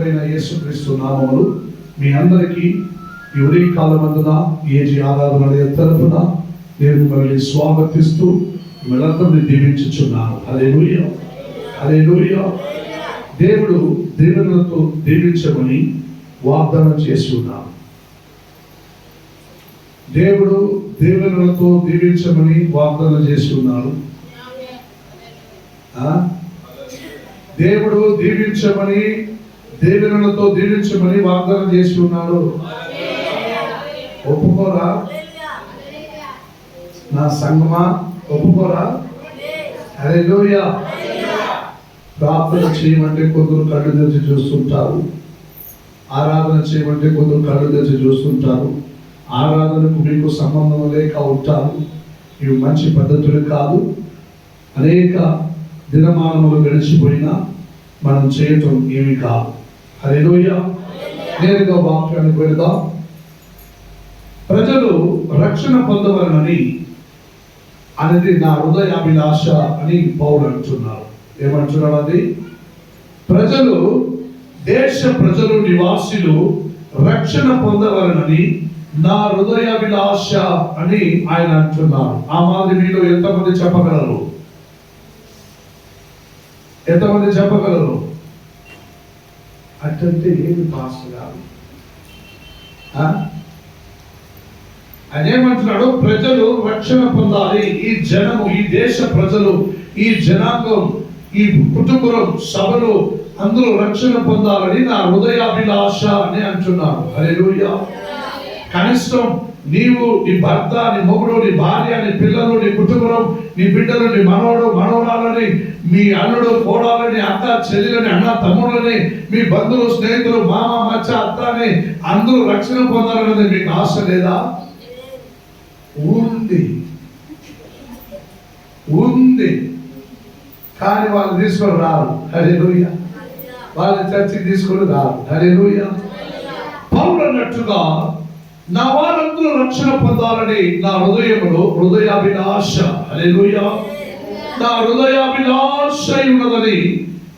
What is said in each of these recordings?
రక్షకుడైన యేసుక్రీస్తు నామములు మీ అందరికీ ఈ ఉదయకాలమందున ఏజీ ఆరాధన తరపున నేను మిమ్మల్ని స్వాగతిస్తూ మిమ్మల్ని దీవించుచున్నాను. హల్లెలూయా, హల్లెలూయా. దేవుడు దీవెనలతో దీవించమని వాగ్దానం చేసి ఉన్నాను. దేవుడు దీవెనలతో దీవించమని వాగ్దానం చేసి ఉన్నాడు. దేవుడు దీవించమని దీవెనలతో దీవించమని వాగ్దానం చేసి ఉన్నాడు. ఒప్పుకోరా నా సంగమా? ఒప్పుకోరా? హల్లెలూయా. ప్రార్థన చేయమంటే కొందరు కళ్ళు తెరిచి చూస్తుంటారు, ఆరాధన చేయమంటే కొందరు కళ్ళు తెరిచి చూస్తుంటారు. ఆరాధనకు మీకు సంబంధం లేక ఉంటారు. ఇవి మంచి పద్ధతులు కాదు. అనేక దినమానములు గడిచిపోయినా మనం చేయటం ఏమి కాదు. హల్లెలూయా. నేరుగా వాక్యానికి వెళదాం. ప్రజలు రక్షణ పొందవలనని అనేది నా హృదయాభిలాష అని పౌలు అంటున్నారు. ఏమంటున్నారు? అది ప్రజలు, దేశ ప్రజలు, నివాసులు రక్షణ పొందవలనని నా హృదయాభిలాష అని ఆయన అంటున్నారు. ఆ మాదిరి మీలో ఎంతమంది చెప్పగలరు? ఎంతమంది చెప్పగలరు? అంటే ఏమి పాస్టర్ గారు ఆయన ఏమంటున్నాడు? ప్రజలు రక్షణ పొందాలి. ఈ జనము, ఈ దేశ ప్రజలు, ఈ జనాంగం, ఈ కుటుంబం, సభలు అందరూ రక్షణ పొందాలని నా హృదయాభిలాష అని అంటున్నారు. హల్లెలూయా. కనిష్టం నీవు, నీ భర్త, నీ మొగుడు, నీ భార్య, నీ పిల్లలు, నీ కుటుంబం, నీ బిడ్డలు, నీ మనవడు, మనవరాలని, మీ అల్లుడు, కోడాలని, అక్క చెల్లెలని, అన్న తమ్ముళ్ళని, మీ బంధువులు, స్నేహితులు, మామ, మచ్చ, అత్త అని అందరూ రక్షణ పొందాలనేది మీకు ఆశ లేదా? ఉంది, ఉంది. కానీ వాళ్ళు తీసుకొని రారు. హల్లెలూయా. వాళ్ళ చర్చికి తీసుకొని రారు. హల్లెలూయా. పౌలు అన్నట్టుగా నా వారందరూ రక్షణ పొందాలని నా హృదయములో హృదయాభిలాష, హల్లెలూయా, నా హృదయాభిలాష ఉన్నదని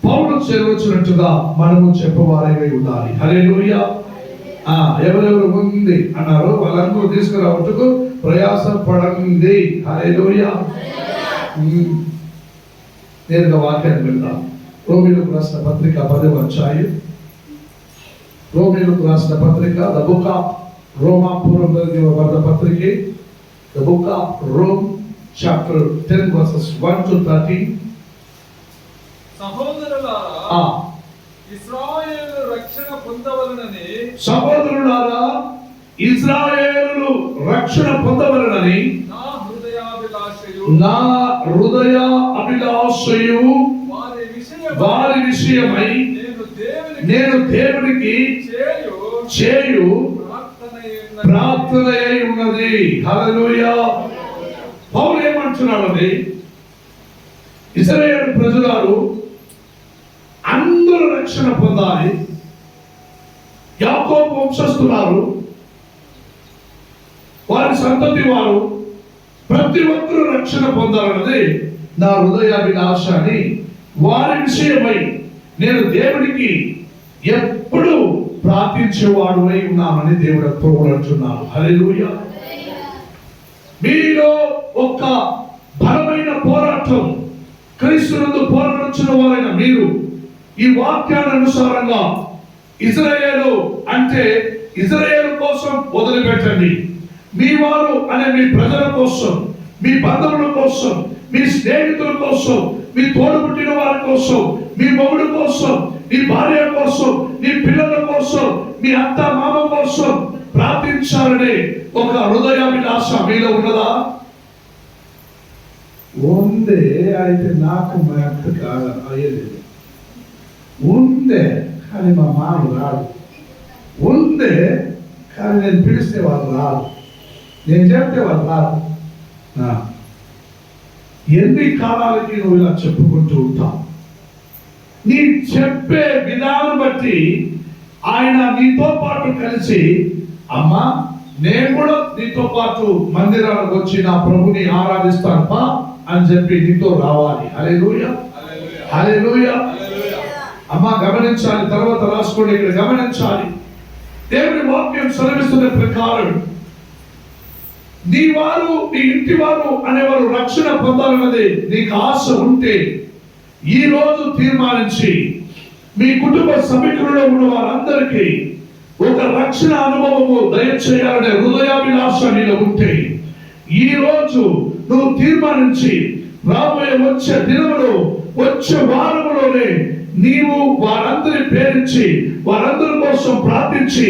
పౌలు చేరువచ్చినట్టుగా మనము చెప్పవారై ఉండాలి. హల్లెలూయా. ఎవరెవరు ఉంది అన్నారో వాళ్ళందరూ తీసుకురావటకు ప్రయాసం పడండి. హల్లెలూయా. నేరుగా వాక్యాన్ని వెళ్దాం. రోమీయులకు రాసిన పత్రిక 10వ అధ్యాయం. రోమీయులకు రాసిన పత్రిక ద బుక్ ఆఫ్ రోమాపురం పత్రిక the book of Rome chapter 10 verses 1 to 13. సహోదరులారా, ఇశ్రాయేలు రక్షణ పొందవలనని, సహోదరులారా, ఇశ్రాయేలు రక్షణ పొందవలనని నా హృదయ అభిలాషయు వారి విషయమై నేను దేవునికి చేయు ప్రార్థన అయి ఉన్నది. హల్లెలూయా. పౌలు ఏమంటున్నాడండి? ఇశ్రాయేలు ప్రజలు అందరూ రక్షణ పొందాలి. యాకోబు వంశస్థులారు, వారి సంతతి వారు ప్రతి ఒక్కరూ రక్షణ పొందాలన్నది నా హృదయాభిలాష అని వారి విషయమై నేను దేవుడికి ఎప్పుడు ప్రార్థించేవాడు అయి ఉన్నామని దేవుడు అంటున్నాను. హల్లెలూయా. మీలో ఒక బలమైన పోరాటం, క్రీస్తునందు పోరాడుచున్న వారైన మీరు ఈ వాక్యానుసారంగా ఇశ్రాయేలు అంటే ఇశ్రాయేలు కోసం వదిలిపెట్టండి. మీ వారు అనే మీ ప్రజల కోసం, మీ బంధువుల కోసం, మీ స్నేహితుల కోసం, మీ తోడుపుట్టిన వారి కోసం, మీ మొగుడు కోసం, మీ భార్య కోసం, మీ పిల్లల కోసం, మీ అత్త మామ కోసం ప్రార్థించాలని ఒక హృదయాభిలాష మీలో ఉన్నదా? ఉందే. అయితే నాకు మా అక్క అయ్యలేదు. ఉందే కానీ మా మామ రాడు. ఉందే కానీ నేను పిలిస్తే వాళ్ళు రాదు, నేను చెప్తే వాళ్ళు రాదు. ఎన్ని కాలాలకి నువ్వు ఇలా చెప్పుకుంటూ ఉంటావు? నీ చెప్పే విధానం బట్టి ఆయన నీతో పాటు కలిసి, అమ్మా నేను కూడా నీతో పాటు మందిరానికి వచ్చి నా ప్రభుని ఆరాధిస్తాను పా అని చెప్పి నీతో రావాలి. హల్లెలూయా, హల్లెలూయా. అమ్మ గమనించాలి, తర్వాత రాసుకోండి, ఇక్కడ గమనించాలి. దేవుని వాక్యం సెలవిస్తున్న ప్రకారం నీ వారు, నీ ఇంటి వారు అనేవారు రక్షణ పొందాలన్నది నీకు ఆశ ఉంటే ఈ రోజు తీర్మానించి మీ కుటుంబ సమీకరణలో ఉన్న వారందరికీ ఒక రక్షణ అనుభవము దయచేయాలనే హృదయాభిలాష నీలో ఉంటే ఈ రోజు నువ్వు తీర్మానించి రాబోయే వచ్చే దినములో, వచ్చే వారములోనే నీవు వారందరి పేరించి వారందరి కోసం ప్రార్థించి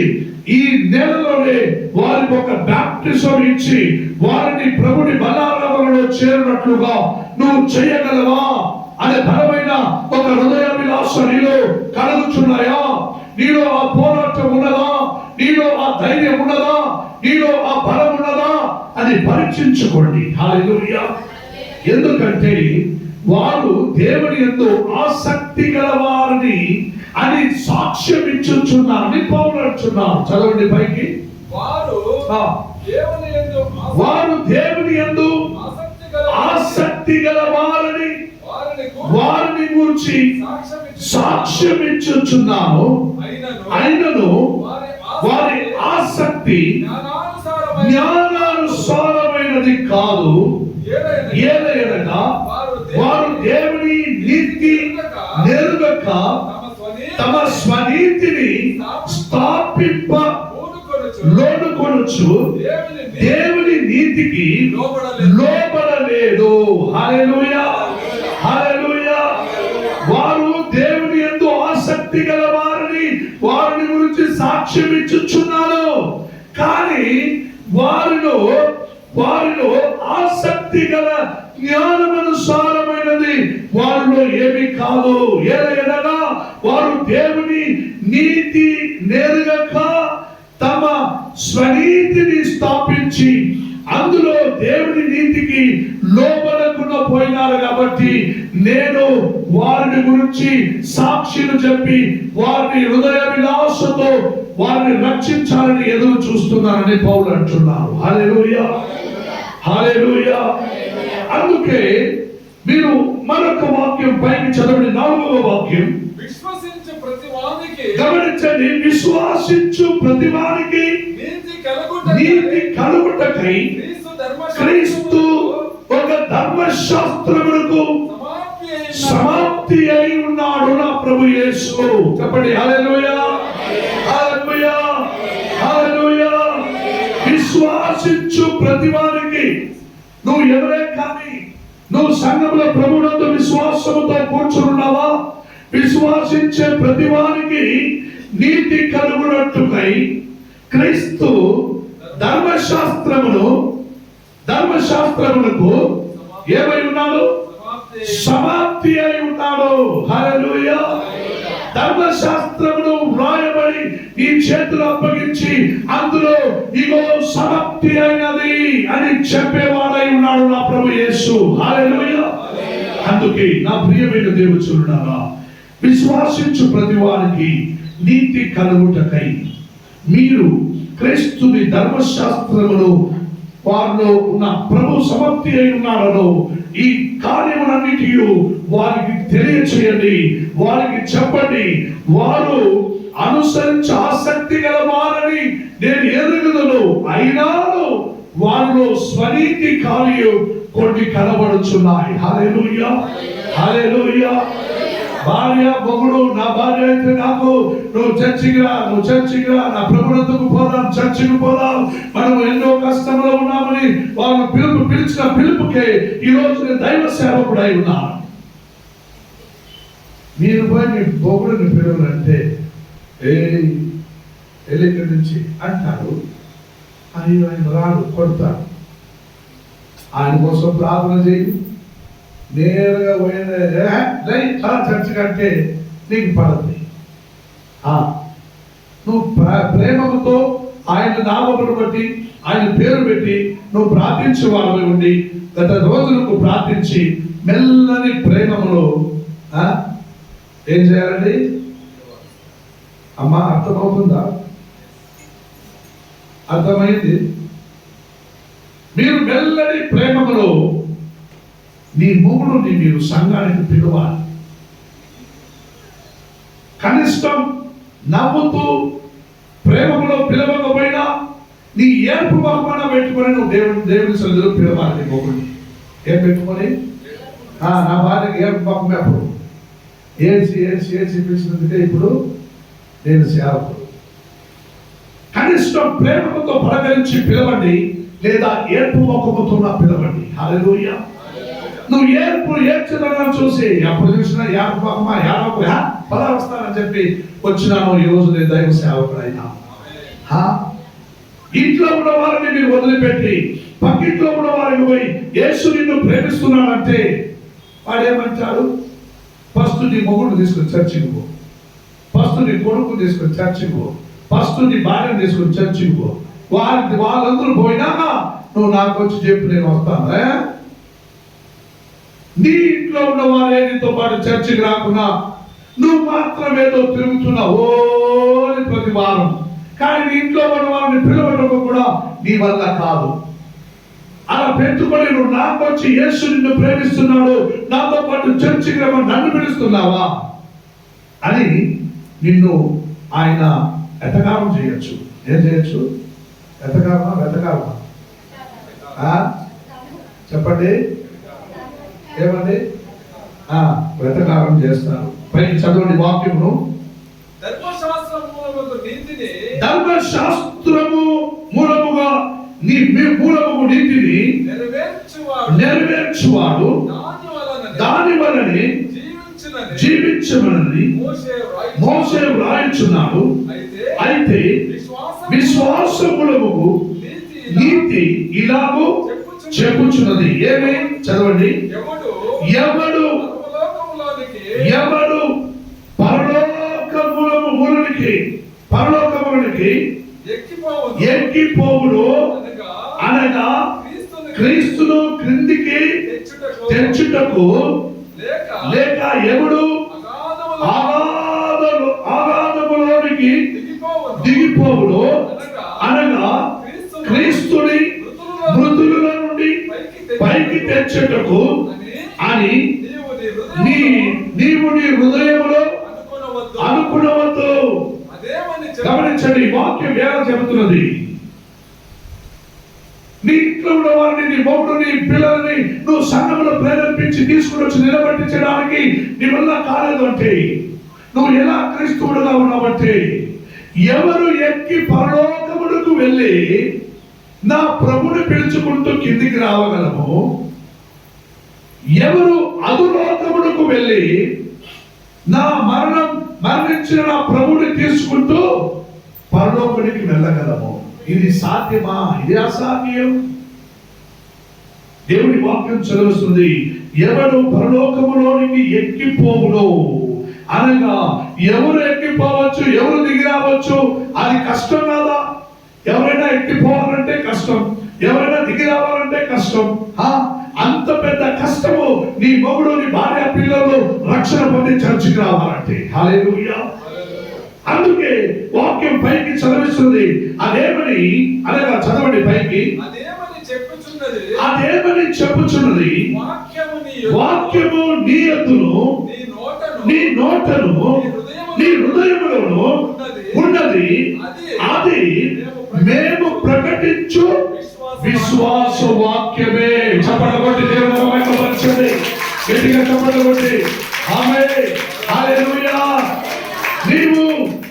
ఈ నెలలోనే వారికి ఒక బాప్టిజం ఇచ్చి వారిని ప్రభుని బలారాధనలో చేరినట్లుగా నువ్వు చేయగలవా అనే బలమైన ఒక హృదయాభిలాష నీలో కలుగుతున్నాయా? నీలో ఆ పోరాటం ఉన్నదా? నీలో ఆ ధైర్యం ఉన్నదా? నీలో ఆ బలం ఉన్నదా అని పరీక్షించుకోండి. హల్లెలూయా. ఎందుకంటే వారు దేవుని యందు ఆసక్తి గలవారని అని సాక్ష్యం ఇచ్చుచున్నారని పౌలు అంటున్నారు. చదవండి పైకి. వారు దేవుని యందు ఆసక్తి గలవారని వారిని గూర్చి సాక్ష్యం ఇచ్చుచున్నాను. అయినను వారి ఆసక్తి జ్ఞానానుసారమైనది కాదు. ఏలయనగా వారు దేవుని నీతి నెరుగక తమ స్వనీతిని స్థాపింప లోనుకొనుచు దేవుని నీతికి లోబడలేదు. హల్లెలూయా, హల్లెలూయా. వారు దేవుని యందు ఆసక్తి గల వారిని గురించి సాక్ష్యం ఇచ్చుచున్నారు. కానీ వారిలో ఆసక్తి గల జ్ఞానమనుసారమైనది వారిలో ఏమీ కాదు. ఏలయనగా వారు దేవుని నీతి నెరుగక తమ స్వనీతిని స్థాపించి అందులో దేవుని నీతికి లోబడకుండా పోయినారు. కాబట్టి నేను వారిని గురించి సాక్షిని చెప్పి వారిని హృదయ విలాసతో వారిని రక్షించాలని ఎదురు చూస్తున్నారని పౌలు అంటున్నారు. హల్లెలూయా, హల్లెలూయా. అందుకే మీరు మరొక వాక్యం పైకి చదవండి, 4వ వాక్యం. గమనించండి, విశ్వాసించు ప్రతివానికి నీతి కలుగుటకై క్రీస్తు ఒక ధర్మశాస్త్రములకు సమాప్తి అయి ఉన్నాడు నా ప్రభు యేసు. చెప్పండి హల్లెలూయా, హల్లెలూయా, హల్లెలూయా. విశ్వాసించు ప్రతివానికి, నువ్వు ఎవరే కానీ నువ్వు సంఘంలో ప్రభువునందు విశ్వాసముతో కూర్చున్నావా? విశ్వాసించే ప్రతివానికి నీతి కలుగునట్టుకై క్రీస్తు ధర్మశాస్త్రమునకు ఏమై ఉన్నాడు? సమాప్తి అయి ఉన్నాడు. హల్లెలూయా. ధర్మశాస్త్రమును వ్రాయబడి ఈ చేతులు అప్పగించి అందులో ఇగో సమాప్తి అయినది అని చెప్పేవాడై ఉన్నాడు నా ప్రభు యేసు. హల్లెలూయా. అందుకే నా ప్రియమైన దేవుచున్నారా, విశ్వాసించు ప్రతివానికి నీతి కలుగుటకై మీరు క్రీస్తుని ధర్మశాస్త్రమును వారిలో ఉన్న ప్రభు సమాప్తి అయి ఉన్నారో ఈ కార్యములన్నిటి వారికి తెలియచేయండి, వారికి చెప్పండి. వారు అనుసరించి ఆసక్తి గల వారని నేను ఎరుగుదను. అయినాను వారిలో స్వనీతి కార్యం కొన్ని కనబడుచున్నాయి. హల్లెలూయా, హల్లెలూయా. భార్య మొగుడు, నా భార్య అయితే నాకు నువ్వు చర్చికి రా, నా ప్రభుత్వకు పోదాం, చర్చికి పోదాం, మనం ఎన్నో కష్టంలో ఉన్నామని వాళ్ళు పిలిచిన పిలుపుకే ఈ రోజు నేను దైవ సేవకుడై ఉన్నాను. మీరు పోయి నీ మొగుడిని పిలవాలంటే ఎల్లిక్కడి నుంచి అంటారు. ఆయన రాడు, కొడతారు. ఆయన కోసం ప్రార్థన చేయి. నేరుగా పోయిన చర్చ కంటే నీకు పడద్ది. నువ్వు ప్రేమతో ఆయన నామమును బట్టి ఆయన పేరు పెట్టి నువ్వు ప్రార్థించే వాళ్ళని ఉండి గత రోజులకు ప్రార్థించి మెల్లని ప్రేమములో ఏం చేయాలండి? అమ్మా అర్థమవుతుందా? అర్థమైంది? మీరు మెల్లని ప్రేమములో నీ మొగుడుని మీరు సంఘానికి పిలవాలి. కనిష్టం నవ్వుతూ ప్రేమలో పిలవకపోయినా నీ ఏర్పు బహుమానం పెట్టుకొని నువ్వు దేవుని సన్నిధిలో పిలవాలి. మొగుడిని ఏం పెట్టుకొని నా భార్యకి ఏర్పు బహుమే అప్పుడు ఏడ్చి పిలిచినందుకే ఇప్పుడు నేను సేవకుడు. కనిష్టం ప్రేమతో పలకరించి పిలవండి, లేదా ఏర్పు ముఖముతో పిలవండి. హల్లెలూయా. నువ్వు ఏడ్చదనని చూసి అప్పుడు చూసినా యాపకమా యాపకు పలా వస్తానని చెప్పి వచ్చినాను. ఈ రోజు నేను దైవ సేవకుడైనా. ఇంట్లో ఉన్న వారిని మీరు వదిలిపెట్టి పక్కింట్లో ఉన్న వారికి పోయి యేసు నిన్ను ప్రేమిస్తున్నాడంటే వాడు ఏమంటాడు? ఫస్ట్ నీ మొగుడు తీసుకొని చర్చికి పో, ఫస్ట్ నీ కొడుకు తీసుకొని చర్చికి పో, ఫస్ట్ నీ భార్యను తీసుకొని చర్చికి పో. వాళ్ళందరూ పోయినాక నువ్వు నాకు వచ్చి చెప్పు, నేను వస్తాను. నీ ఇంట్లో ఉన్న వారే నీతో పాటు చర్చికి రాకున్నా నువ్వు మాత్రం ఏదో తిరుగుతున్నావు ప్రతి వారం. కానీ నీ ఇంట్లో ఉన్న వారిని పిలవడం కూడా నీ వల్ల కాదు. అలా పెట్టుకొని నువ్వు నాకు వచ్చి యేసు నిన్ను ప్రేమిస్తున్నాడు, నాతో పాటు చర్చికి రమ్మని నన్ను పిలుస్తున్నావా అని నిన్ను ఆయన ఎతకారం చేయొచ్చు. ఏం చేయొచ్చు? ఎతకారమా వెతకారమా? చెప్పండి, ఏమండి? వెతకారం చేస్తారు. పైకి చదవండి వాక్యమును. ధర్మశాస్త్రము మూలముగా మూలము నీతిని నెరవేర్చువాడు దాని వలనే జీవించమని మోషే వ్రాయించున్నాడు. అయితే విశ్వాసములకు నీతి ఇలాగూ చెప్పుచున్నది. ఏమి? చదవండి. ఎవడు పరలోకమునికి ఎక్కిపోవును అనగా క్రీస్తును క్రిందికి తెచ్చుటకు, లేక ఎవడు అగాధములోనికి దిగిపోవును అనగా క్రీస్తుని మృతుల నుండి పైకి తెచ్చుటకు అని నీవు నీ హృదయములో అనుకునవద్దు. గమనించండి, వాక్యం ఎలా చెబుతున్నది. నీ ఇంట్లో ఉన్న వారిని, నీ మొగుడుని, పిల్లల్ని నువ్వు సంఘంలో ప్రేరేపించి తీసుకుని వచ్చి నిలబెట్టించడానికి నీ వల్ల కాలేదు అంటే, నువ్వు ఎలా క్రీస్తువుడుగా ఉన్నావంటే, ఎవరు ఎక్కి పరలోకమునకు వెళ్ళి నా ప్రభుని పిలుచుకుంటూ కిందికి రావగలము, ఎవరు అధోలోకమునకు వెళ్ళి నా మరణించిన నా ప్రభుని తీసుకుంటూ పరలోకానికి వెళ్ళగలము. ఇది సాధ్యమా? ఇది అసాధ్యం. దేవుని వాక్యం చదువుతుంది, ఎవరు పరలోకములోనికి ఎక్కిపోవును అనగా ఎవరు ఎక్కిపోవచ్చు, ఎవరు దిగి రావచ్చు. అది కష్టం కాదా? ఎవరైనా ఎక్కిపోవాలంటే కష్టం, ఎవరైనా దిగి రావాలంటే కష్టం. అంత పెద్ద కష్టము నీ మొగుడు, నీ భార్య, పిల్లలు రక్షణ పొంది చర్చికి రావాలంటే. హల్లెలూయా. అందుకే వాక్యం పైకి చదివిస్తుంది. అదేమని అనగా చదవండి పైకి. అదేమని చెప్పుచున్నది? వాక్యము నీ యొద్దను, నీ నోటను, నీ హృదయములోను ఉన్నది. అది మేము ప్రకటించు విశ్వాస వాక్యమే. చప్పట్లు కొట్టి దేవుని మహిమపరచండి. గట్టిగా చప్పట్లు కొట్టి ఆమేన్. హల్లెలూయా. నీవు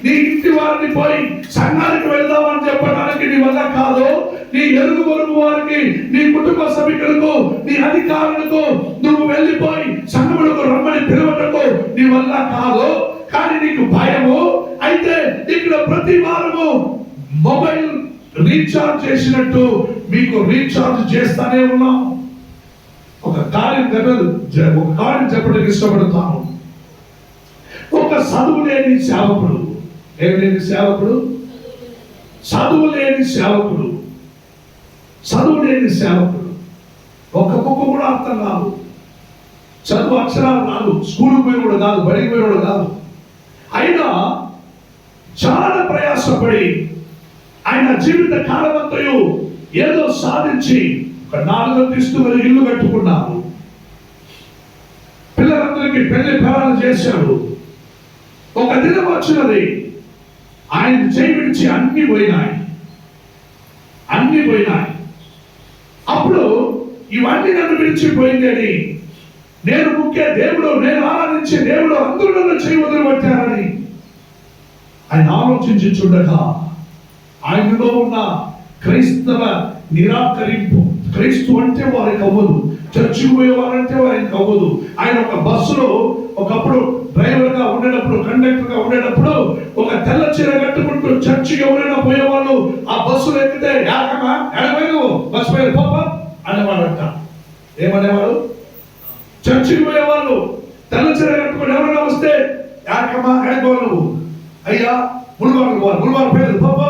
నీ ఇంటి వారిని పోయి సంఘానికి వెళ్దామని చెప్పడానికి నీ వల్ల కాదు. నీ ఎరుగు పొరుగు వారికి, నీ కుటుంబ సభ్యులకు, నీ అధికారులకు నువ్వు వెళ్ళిపోయి సంఘములకు రమ్మని పిలవటకు నీ వల్ల కాదు. కానీ నీకు భయము అయితే ఇక్కడ ప్రతి వారము మొబైల్ రీఛార్జ్ చేసినట్టు మీకు రీఛార్జ్ చేస్తానే ఉన్నాం. ఒక కార్యం చెప్పడానికి ఇష్టపడతాను. ఒక చదువు లేని సేవకుడు, ఏమి లేని సేవకుడు, చదువు లేని సేవకుడు, చదువు లేని సేవకుడు, ఒక బుక్ కూడా అర్థం కాదు, చదువు అక్షరాలు కాదు, స్కూల్కి పోయి కూడా కాదు, బడికి పోయి కూడా కాదు. అయినా చాలా ప్రయాసపడి ఆయన జీవిత కాలమంతయు ఏదో సాధించి ఒక 4 అంతస్తుల ఇల్లు కట్టుకున్నారు. పిల్లలందరికీ పెళ్లి ఫలాలు చేశాడు. ఒక దినం వచ్చినది, ఆయన చేయి విడిచి అన్ని పోయినాయి. అప్పుడు ఇవన్నీ నన్ను విడిచిపోయిందని, నేను ముఖ్య దేవుడు, నేను ఆరాధించే దేవుడు అందరూ నన్ను చేయి వదిలిపెట్టారని ఆయన ఆలోచించుండగా, ఆయనలో ఉన్న క్రైస్తవ నిరాకరింపు, క్రైస్తవు అంటే వారికి అవ్వదు, చర్చికి పోయేవారంటే వారికి అవ్వదు. ఆయన ఒక బస్సులో ఒకప్పుడు డ్రైవర్ గా ఉండేటప్పుడు, కండక్టర్ గా ఉండేటప్పుడు ఒక తెల్ల చీర కట్టుకుంటూ చర్చికి ఎవరైనా పోయేవాళ్ళు ఆ బస్సులో ఎక్కితే యాకమా ఎడమైను బస్సు పైన పాప అనేవాడంట. ఏమనేవాడు? చర్చికి పోయేవాళ్ళు తెల్ల చీర కట్టుకుని ఎవరైనా వస్తే యాకమా ఎడగో నువ్వు, అయ్యా ములువారు పేరు పాప.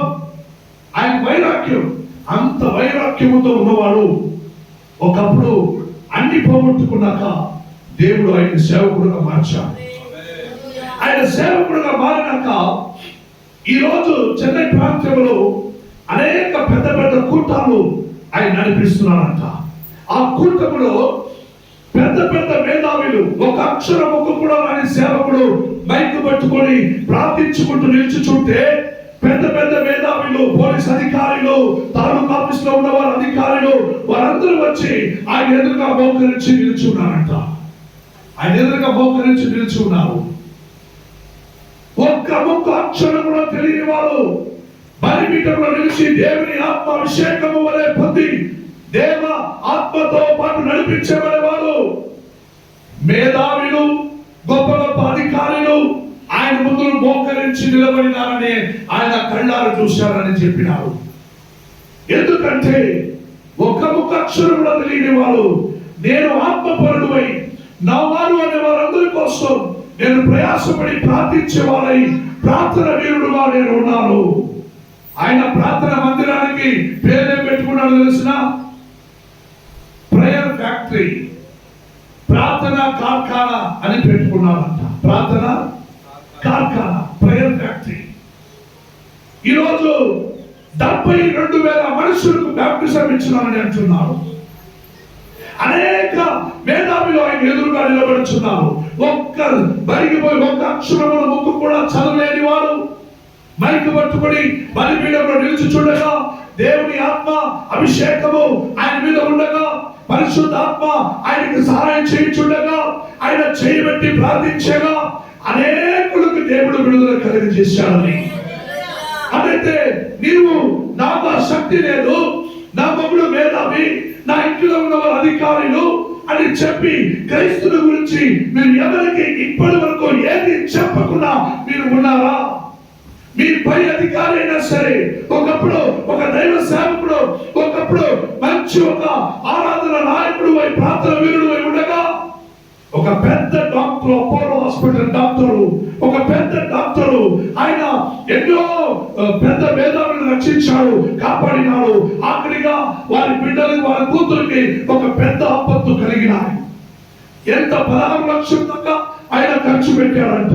ఆయన వైరాగ్యం, అంత వైరాగ్యముతో ఉన్నవాడు. ఒకప్పుడు అన్ని పోగొట్టుకున్నాక దేవుడు ఆయన సేవకుడుగా మార్చాడు. ఆయన సేవకుడుగా మారినాక ఈరోజు చెన్నై ప్రాంతంలో అనేక పెద్ద పెద్ద కూటాలు ఆయన నడిపిస్తున్నారంట. ఆ కూటములో పెద్ద పెద్ద మేధావులు, ఒక అక్షరం ఒక కూడా రాని సేవకుడు మైకు పట్టుకొని ప్రార్థించుకుంటూ నిల్చుంటే పెద్ద పెద్ద మేధావులు, పోలీస్ అధికారులు, తాలూకా ఆఫీస్ లో ఉన్న వారి అధికారులు వారందరూ వచ్చి ఆయన ఎదురుగా మోకరించి నిల్చున్నారంట. ఆయన ఎదురుగా మోకరించి నిల్చున్నారు. ఒక్క అక్షరం కూడా తెలియని వారు బలిపీఠంలో నిలిచి దేవుని ఆత్మ అభిషేకము వలె పొంది దేవ ఆత్మతో పాటు నడిపించబడేవారు మేధావులు, గొప్ప గొప్ప అధికారులు ఆయన ముందు మోకరించి నిలబడినారని ఆయన కళ్ళారు చూశారని చెప్పినారు. ఎందుకంటే ఒక్క అక్షరం కూడా తెలియని వాళ్ళు, నేను ఆత్మపరుడువై నా వారు అనే వారందరి కోసం నేను ప్రయాసపడి ప్రార్థించే వాళ్ళై ప్రార్థన వీరుడుగా నేను ఉన్నాను. ఆయన ప్రార్థన మందిరానికి పేరేం పెట్టుకున్నాడు తెలిసిన? ప్రేయర్ ఫ్యాక్టరీ, ప్రార్థన కార్ఖానా అని పెట్టుకున్నాడంట. ప్రార్థన కార్ఖానా, ప్రేయర్ ఫ్యాక్టరీ. ఈరోజు 72,000 మనుషులకు బాప్టిజం ఇచ్చినారని అంటున్నారు. అనేక మేధావులు ఆయన ఎదురుగా నిలబడుచున్నారు. ఒక్క బరిగిపోయి ఒక్క అక్షరముల ముక్కు కూడా చదవలేని వాడు మైకు పట్టుకొని బలిపీఠంలో నిలుచుచుండగా దేవుని ఆత్మ అభిషేకము ఆయన మీద ఉండగా, పరిశుద్ధ ఆత్మ ఆయనకు సహాయం చేయించుండగా, ఆయన చేయబెట్టి ప్రార్థించగా అనేకులకు దేవుడు విడుదల కలిగజేశాడని. అదైతే నీవు నాకు ఆ శక్తి లేదు, నా మగుడు మేధావి, నా ఇంట్లో ఉన్న వారు అధికారులు అని చెప్పి క్రైస్తుల గురించి మీరు ఎవరికి ఇప్పటి వరకు ఏది చెప్పకుండా మీరు ఉన్నారా? మీ పై అధికారి అయినా సరే, ఒకప్పుడు ఒక దైవ సేవకుడు, ఒకప్పుడు మంచి ఒక ఆరాధన నాయకుడు అయి ప్రార్థన వీరుడు అయి ఉండగా, ఒక పెద్ద డాక్టర్, అపోలో హాస్పిటల్ డాక్టరు, ఒక పెద్ద డాక్టరు, ఆయన ఎన్నో పెద్ద మేధావులను రక్షించాడు, కాపాడినాడు. ఆఖరిగా వారి బిడ్డలకు, వారి కూతురికి ఒక పెద్ద ఆపత్తు కలిగినాయి. ఎంత 16 లక్షల దాకా ఆయన ఖర్చు పెట్టాడంట.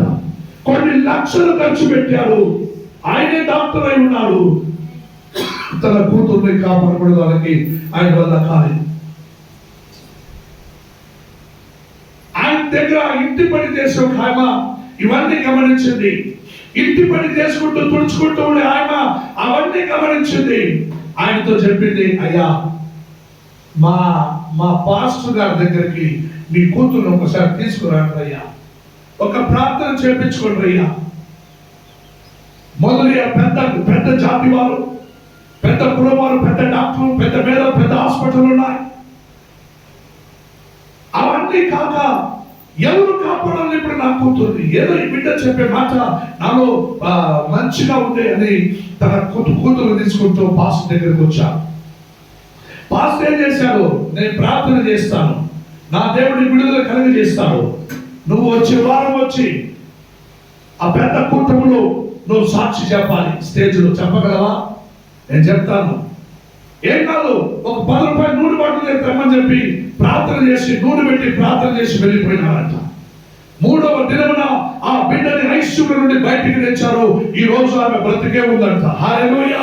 కొన్ని లక్షలు ఖర్చు పెట్టాడు. ఆయనే డాక్టర్ అయి ఉన్నాడు. తన కూతుర్ని కాపాడడానికి ఆయన వల్ల కాలేదు. ఆయన దగ్గర ఇంటి పని చేసే ఒక ఆయన ఇవన్నీ గమనించింది. ఇంటి పని చేసుకుంటూ తుడుచుకుంటూ ఉండే ఆయన అవన్నీ గమనించింది. ఆయనతో చెప్పింది, అయ్యా మా పాస్టర్ గారి దగ్గరికి మీ కూతురు ఒకసారి తీసుకురాండి అయ్యా, ఒక ప్రార్థన చేపించుకోండి అయ్యా. మొదలు పెద్ద జాతి వారు, పెద్ద కులవారు, పెద్ద డాక్టర్లు, పెద్ద మేధావు, పెద్ద హాస్పిటల్ ఉన్నాయి. అవన్నీ కాక ఎవరు కాపాడాలి ఇప్పుడు నా కూతుర్ని? ఏదో ఈ బిడ్డ చెప్పే మాట నాలో మంచిగా ఉంది అని తన కూతురు తీసుకుంటూ పాస్టర్ దగ్గరికి వచ్చాడు. పాస్టర్ ఏం చేశాడు? నేను ప్రార్థన చేస్తాను, నా దేవుడి విడుదల కలిగజేస్తాడు, నువ్వు వచ్చే వారం వచ్చి ఆ పెద్ద కూటములో నువ్వు సాక్షి చెప్పాలి. స్టేజ్లో చెప్పగలవా? నేను చెప్తాను. ఏం కాదు, ఒక 10 రూపాయలు నూనె బాటిల్ తెమ్మని చెప్పి ప్రార్థన చేసి, నూనె పెట్టి ప్రార్థన చేసి వెళ్ళిపోయినారంట. 3వ దినమున ఆ బిడ్డని ఐశ్వర్య నుండి బయటికి తెచ్చారు. ఈ రోజు ఆమె బ్రతికే ఉందంట. హల్లెలూయా!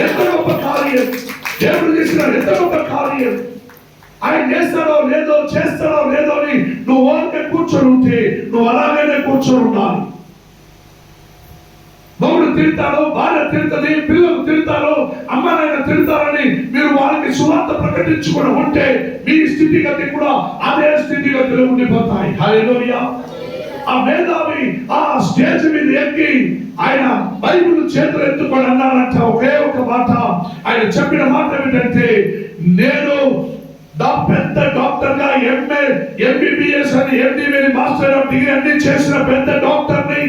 ఎంత గొప్ప కార్యం దేవుడు చేసినాడు, ఎంత గొప్ప కార్యం. ఆయన చేస్తాడో లేదో అని నువ్వు ఓకే కూర్చొని ఉంటే నువ్వు అలాగనే కూర్చొని ఉండాలి. మొగుడు తిడతాడు, భార్య తిడతది, పిల్లలు తిడతారు, అమ్మనైనా తిడతారని మీరు వారికి సువార్త ప్రకటించుకుని ఉంటే మీ స్థితిగతి కూడా అదే స్థితిగతిలో ఉండిపోతాయి. హల్లెలూయా. ఆ మేధావి ఆ స్టేజ్ మీద ఎక్కి ఆయన బైబిల్ చేతులు ఎత్తుకొని అన్నారంట ఒకే ఒక మాట. ఆయన చెప్పిన మాట ఏమిటంటే, నేను పెద్ద డాక్టర్ గా ఎంఏ ఎంబీబీఎస్ అని ఎండిబి మాస్టర్ ఆఫ్ డిగ్రీ అన్ని చేసిన పెద్ద డాక్టర్ని,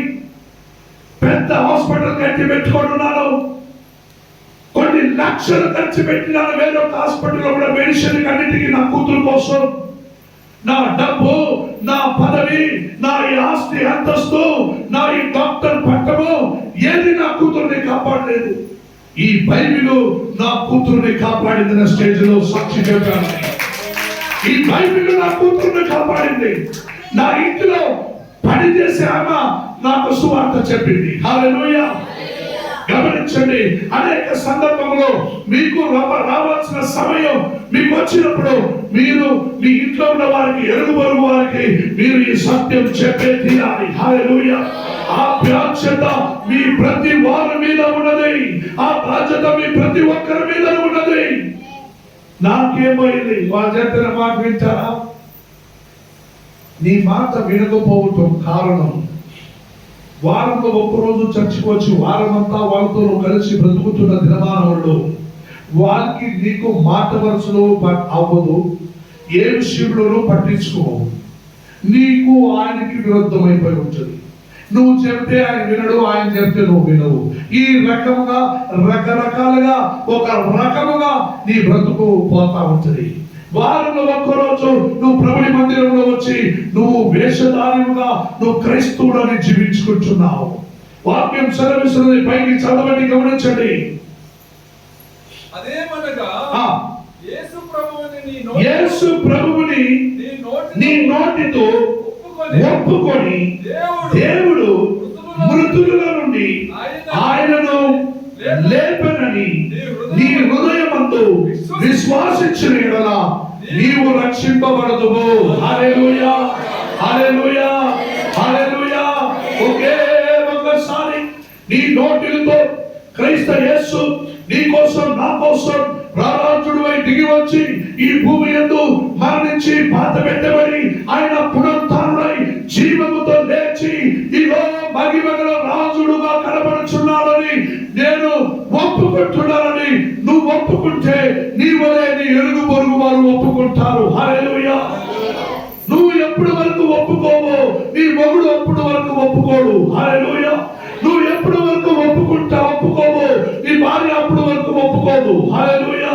పెద్ద హాస్పిటల్ కట్టి పెట్టుకొని ఉన్నాను, కొన్ని లక్షలు ఖర్చు పెట్టినాను వేరే ఒక హాస్పిటల్లో కూడా మెడిసిన్ అన్నిటికీ నా కూతురు కోసం. నా డబ్బు, నా పదవి, నా ఈ ఆస్తి అంతస్తు, నా ఈ డాక్టర్ పట్టము ఏది నా కూతుర్ని కాపాడలేదు. ఈ బైబిల్ నా కూతుర్ని కాపాడింది. నా స్టేజ్ లో సాక్షి చెప్పాను. ఈ బైబిల్ నా కూతుర్ని కాపాడింది. నా ఇంటిలో పని చేసే ఆమె నాకు సువార్త చెప్పింది. హల్లెలూయా. గమనించండి, అనేక సందర్భంలో మీకు రావాల్సిన సమయం మీకు వచ్చినప్పుడు మీరు మీ ఇంట్లో ఉన్న వారికి, ఎరుగు పొరుగు వారికి మీరు ఈ సత్యం చెప్పే తీరాలి. హల్లెలూయా. ఆ బాధ్యత మీ ప్రతి వారి మీద ఉన్నది. ఆ బాధ్యత మీ ప్రతి ఒక్కరి మీద ఉన్నది. నాకేమైంది? వాళ్ళు చెప్పిన మాట వింటారా? నీ మాట వినకపోవటం కారణం, వారంలో ఒక్కరోజు చర్చకు వచ్చి వారమంతా వాళ్ళతో కలిసి బ్రతుకుతున్న దినమానవుడు వాళ్ళకి నీకు మాట వరుసలో అవ్వదు, ఏ విషయంలోనూ పట్టించుకోవు, నీకు ఆయనకి విరుద్ధమైపోయి ఉంటుంది. నువ్వు చెప్తే ఆయన వినడు, ఆయన చెప్తే నువ్వు వినవు. ఈ రకముగా రకరకాలుగా ఒక రకముగా నీ బ్రతుకు పోతా ఉంటుంది. వారంలో ఒక్కరోజు నువ్వు ప్రభుని మందిరంలో వచ్చి నువ్వు వేషధారిగా నువ్వు క్రైస్తవుడని జీవించుకుంటున్నావు. వాక్యం సెలవిస్తున్నది, పైకి చదవండి, గమనించండి. అదేమనగా యేసు ప్రభువుని నీ నోటితో ఒప్పుకొని దేవుడు మృతులలో నుండి ఆయనను లేపనని నీ హృదయమందు విశ్వాసించిన యెడల నీవు రక్షింపబడదువు. హల్లెలూయా, హల్లెలూయా, హల్లెలూయా. ఒకే ఒకసారి నీ నోటితో క్రీస్తు యేసు నీ కోసం, నా కోసం రారాజుడువై దిగి వచ్చి ఈ భూమి యందు మరణించి పాత పెట్టబడి ఆయన పునరుత్థానుడై జీవముతో లేచి ఇగో మహిమగల రాజుడుగా కనబడుచున్నాడని నేను ఒప్పుకుంటున్నానని నువ్వు ఒప్పుకుంటే నీ వలే నీ ఎరుగు పొరుగు వారు ఒప్పుకుంటారు. హల్లెలూయా. నువ్వు ఎప్పటి వరకు ఒప్పుకోవో నీ మొగుడు అప్పుడు వరకు ఒప్పుకోడు. హల్లెలూయా. నువ్వు ఎప్పటి వరకు ఒప్పుకోవో నీ భార్య అప్పుడు వరకు ఒప్పుకోదు. హల్లెలూయా.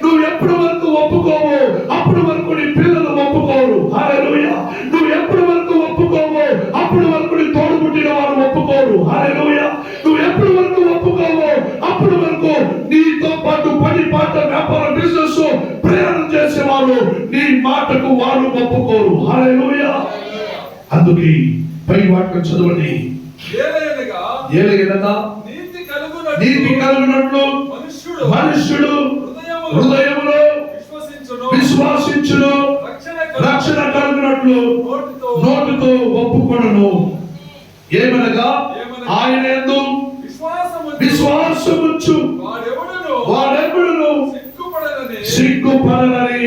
నువ్వు ఎప్పటి వరకు ఒప్పుకోవో అప్పుడు వరకు నీ పిల్లలు ఒప్పుకోరు. హల్లెలూయా. నువ్వు ఎప్పటి వరకు ఒప్పుకోవో అప్పుడు వరకు నీ తోడుపుట్టిన వారు ఒప్పుకోరు. హల్లెలూయా. నువ్వు ఎప్పటి వరకు ఒప్పుకోవో అప్పుడు వరకు నీతో పాటు పని, పాట, వ్యాపార, బిజినెస్ ప్రయాణం చేసేవారు నీ మాటకు వారు ఒప్పుకోరు. హల్లెలూయా. అందుకే పై వాక్యం చదవండి. ఏలయనగా నీతి కలుగునట్లు మనుష్యుడు హృదయములో విశ్వాసించును, రక్షణ కలుగునట్లు నోటితో ఒప్పుకొనును. ఏమనగా ఆయన యందు విశ్వాసముంచు వాడెవడును సిగ్గుపడనని.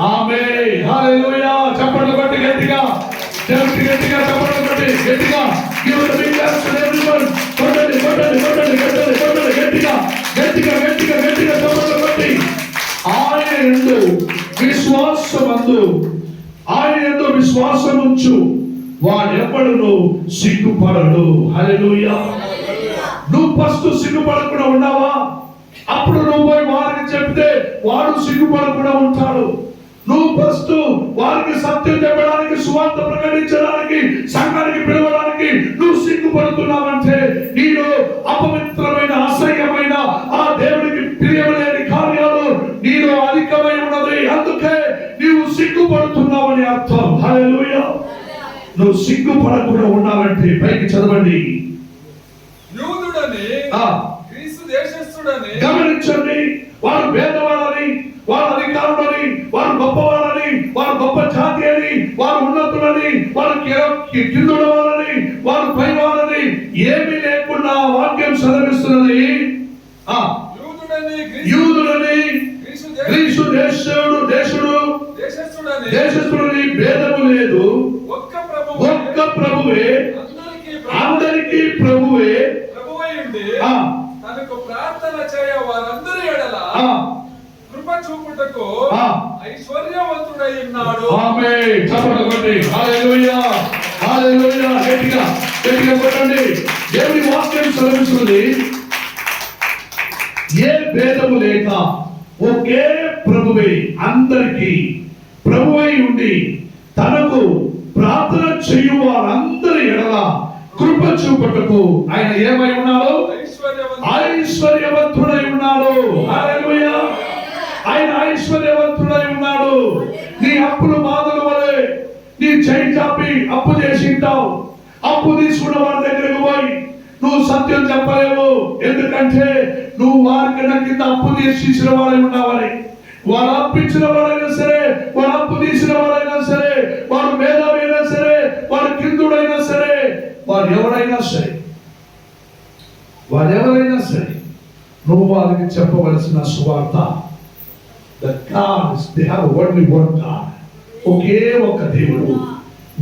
ఆమేన్. హల్లెలూయా. చప్పట్లు కొట్టి గట్టిగా, గట్టిగా చప్పట్లు కొట్టి గట్టిగా. Give it a big clap to everyone. కొట్టండి, కొట్టండి, కొట్టండి, కొట్టండి, కొట్టండి, గట్టిగా, గట్టిగా, గట్టిగా, గట్టిగా చప్పట్లు కొట్టి. ఆయన యందు విశ్వాసమందు, ఆయన యందు విశ్వాసముంచు వాడెవడును సిగ్గుపడడు. హల్లెలూయా. నువ్వు ఫస్ట్ సిగ్గుపడకుండా ఉన్నావా? అప్పుడు నువ్వు పోయి వారికి చెప్తే వాడు సిగ్గుపడకుండా ఉంటాడు. నువ్వు ఫస్ట్ వారికి సత్యం చెప్పడానికి, సువార్త ప్రకటించడానికి, సంఘానికి పిలవడానికి నువ్వు సిగ్గుపడుతున్నావంటే నీలో అపవిత్రమైన, అసహ్యమైన, ఆ దేవుడికి ప్రియమలేని కార్యాలు నీలో అధికమై ఉన్నది. అందుకే నీవు సిగ్గుపడుతున్నావని అర్థం. హల్లెలూయా. నువ్వు సిగ్గుపడకుండా ఉండాలంటే పైకి చదవండి. గమనించండి, వారు భేదవాడని, వారు అధికారులని, వారు గొప్పవాళ్ళని, వారు గొప్ప జాతి అని, వారు ఉన్నతులని, వారు కిందుడవాలని, వారు పైవాళ్ళని ఏమీ లేకుండా వాక్యం సెలవిస్తున్నది యూదులని గ్రీసు దేశస్థుడని భేదము లేదు, ఒక్క ప్రభువే అందరికీ ప్రభువే తనకు ప్రార్థన చేయ వారందరి ఎడల కృప చూపుటకు ఐశ్వర్యవంతుడై ఉన్నాడు. ఆమేన్. చప్పట్లు కొట్టి హల్లెలూయా హల్లెలూయా గట్టిగా కొట్టండి. దేవుని వాక్యం సెలవిస్తున్నది ఏ భేదము లేక ఒకే ప్రభువే అందరికీ ప్రభువై ఉండి తనకు ప్రార్థన చేయు వారందరి ఎడల కృప చూపుటకు ఆయన ఏమై ఉన్నాడు? ఐశ్వర్యవంతుడై ఉన్నాడు. హల్లెలూయా. ఆయన ఐశ్వర్యవంతుడై ఉన్నాడు. నీ అప్పులు బాధల వలె నీ చేయి చాపి అప్పు చేసి ఉంటావు. అప్పు తీసుకున్న వారి దగ్గరకు పోయి నువ్వు సత్యం చెప్పలేవు, ఎందుకంటే నువ్వు వారికి కింద అప్పు తీసిన వాడై ఉన్నావని. వాడు అప్పించిన వాడైనా సరే, వాడు అప్పు తీసిన వాడైనా సరే, వాడు మేధావైనా సరే, వాడు కిందుడైనా సరే, వాడు ఎవరైనా సరే నువ్వు వాళ్ళకి చెప్పవలసిన సువార్త ఒకే ఒక దేవుడు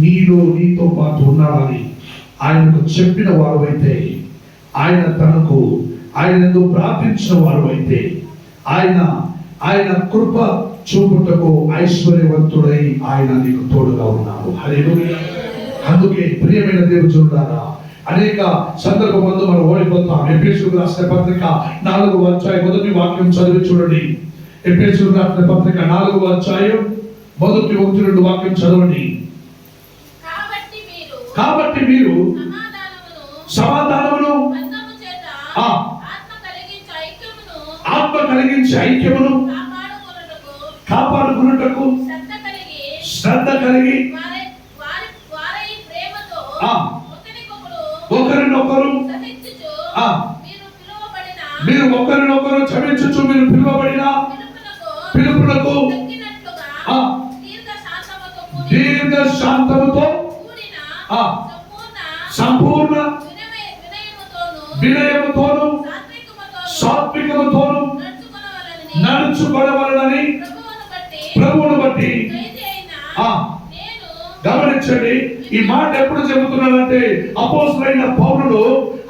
నీతో పాటు ఉన్నాడని ఆయనకు చెప్పిన వారు అయితే, ఆయన ప్రార్థించిన వారు అయితే ఆయన కృప చూపుటకు ఐశ్వర్యవంతుడై ఆయన నీకు తోడుగా ఉన్నాడు. హల్లెలూయా. అందుకే ప్రియమైన దేవుడులారా, అనేక సందర్భమందు మనం ఓడిపోతాం. ఎఫెసీయులకు రాసిన పత్రిక 4వ అధ్యాయం మొదటి వాక్యం చదివి చూడండి. ఎఫెసీయులకు రాసిన పత్రిక 4వ అధ్యాయం మొదటి 1-2 వాక్యం చదవండి. కాబట్టి మీరు సమాధానమును ఆత్మ కలిగించే ఐక్యమును కాపాడుకున్నటకు శ్రద్ధ కలిగి ఒకరినొకరు మీరు ఒకరినొకరు క్షమించుచు మీరు పిలువబడిన పిలుపునకు దీర్ఘ శాంతముతో సంపూర్ణ వినయముతోను సాత్వికముతోను నడుచుకొనవలెనని ప్రభువును బట్టి గమనించండి. ఈ మాట ఎప్పుడు చెబుతున్నాడంటే, అపోస్తలుడైన పౌలుడు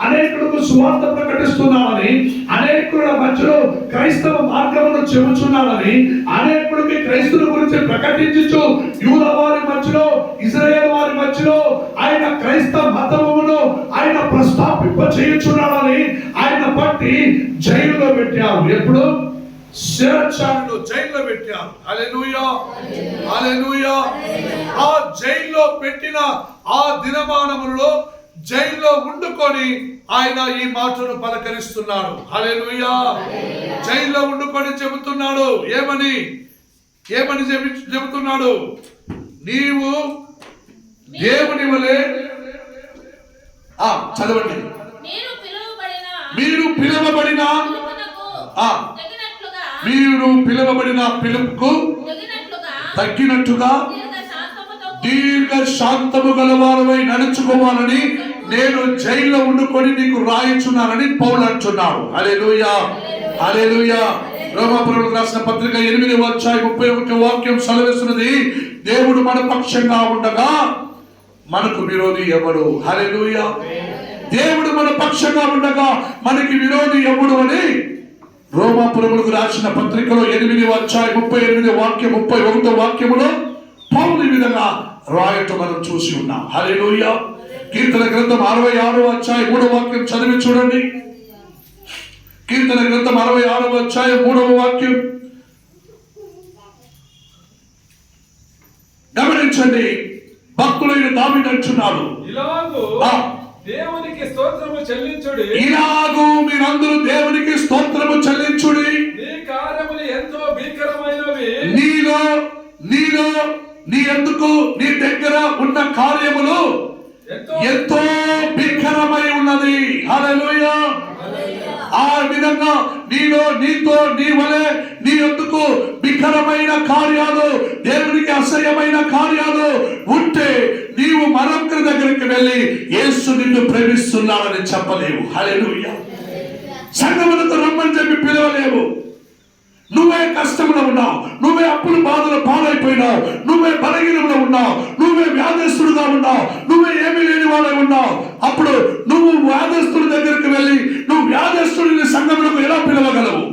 అనేకులకు సువార్త ప్రకటిస్తున్నాడని, అనేకుల మధ్యలో క్రైస్తవ మార్గమును చెబుతున్నాడని, అనేకులకి క్రైస్తవుల గురించి ప్రకటించు యూద వారి మధ్యలో, ఇశ్రాయేలు వారి మధ్యలో ఆయన క్రైస్తవ మతమును ఆయన ప్రస్తాపింప చేయుచున్నాడని ఆయన పట్టి జైలులో పెట్టారు. ఎప్పుడు? శిరచ్ఛాలలో జైల్లో పెట్టారు. హల్లెలూయా హల్లెలూయా. ఆ జైల్లో పెట్టిన ఆ దినమానములలో జైల్లో ఉండుకొని ఆయన ఈ మాటను పలకరిస్తున్నాడు. హల్లెలూయా. జైల్లో ఉండుకొని చెబుతున్నాడు. ఏమని చెబుతున్నాడు? నీవు దేవుని వలె చదవండి. మీరు పిలువబడిన పిలుపుకు తగ్గినట్టుగా దీర్ఘ శాంతము గలవారమై నడుచుకోవాలని నేను జైల్లో ఉండుకొని నీకు రాయించున్నానని పౌలు అంటున్నాడు. హల్లెలూయా హల్లెలూయా. రోమాపౌలు రాసిన పత్రిక 8వ అధ్యాయం 31వ వాక్యం సెలవిస్తున్నది, దేవుడు మన పక్షంగా ఉండగా మనకు విరోధి ఎవడు? హల్లెలూయా. దేవుడు మన పక్షంగా ఉండగా మనకి విరోధి ఎవడు అని రోమాపౌలుకు రాసిన పత్రికలో 8వ అధ్యాయం 38వ వాక్యం 31వ వాక్యములో పౌలు ఈ విధంగా రాయటం మనం చూసి ఉన్నాం. హల్లెలూయా. కీర్తన గ్రంథం 66వ అధ్యాయం 3వ వాక్యం చదివి చూడండి. కీర్తన గ్రంథం 66వ అధ్యాయం 3వ వాక్యం గమనించండి. భక్తులైన దావీదు అంటున్నాడు, దేవునికి స్తోత్రము చెల్లించుడి. ఇలాగూ మీరందరూ దేవునికి స్తోత్రము చెల్లించుడి. నీ కార్యములు ఎంతో భీకరమైనవి. నీలో నీ ఎందుకు నీ దగ్గర ఉన్న కార్యములు ఎంతో భీకరమై ఉన్నది. హల్లెలూయా. ఆ విధంగా నీలో నీతో నీ వలె నీ యొద్దకు వికరమైన కార్యాలు, దేవునికి అసహ్యమైన కార్యాలు ఉంటే నీవు మరొకరి దగ్గరికి వెళ్ళి యేసు నిన్ను ప్రేమిస్తున్నాడని చెప్పలేవు. హల్లెలూయా. సంఘములకు రమ్మని చెప్పి పిలవలేవు. నువ్వే కష్టంలో ఉన్నావు, నువ్వే అప్పులు బాధలు పాలైపోయినావు, నువ్వే బలహీనంలో ఉన్నావు, నువ్వే వ్యాధస్తుడుగా ఉన్నావు, నువ్వే ఏమీ లేని వాడై ఉన్నావు. అప్పుడు నువ్వు వ్యాధస్తుడి దగ్గరికి వెళ్ళి నువ్వు వ్యాధస్తుడిని సంఘములకు ఎలా పిలవగలవు?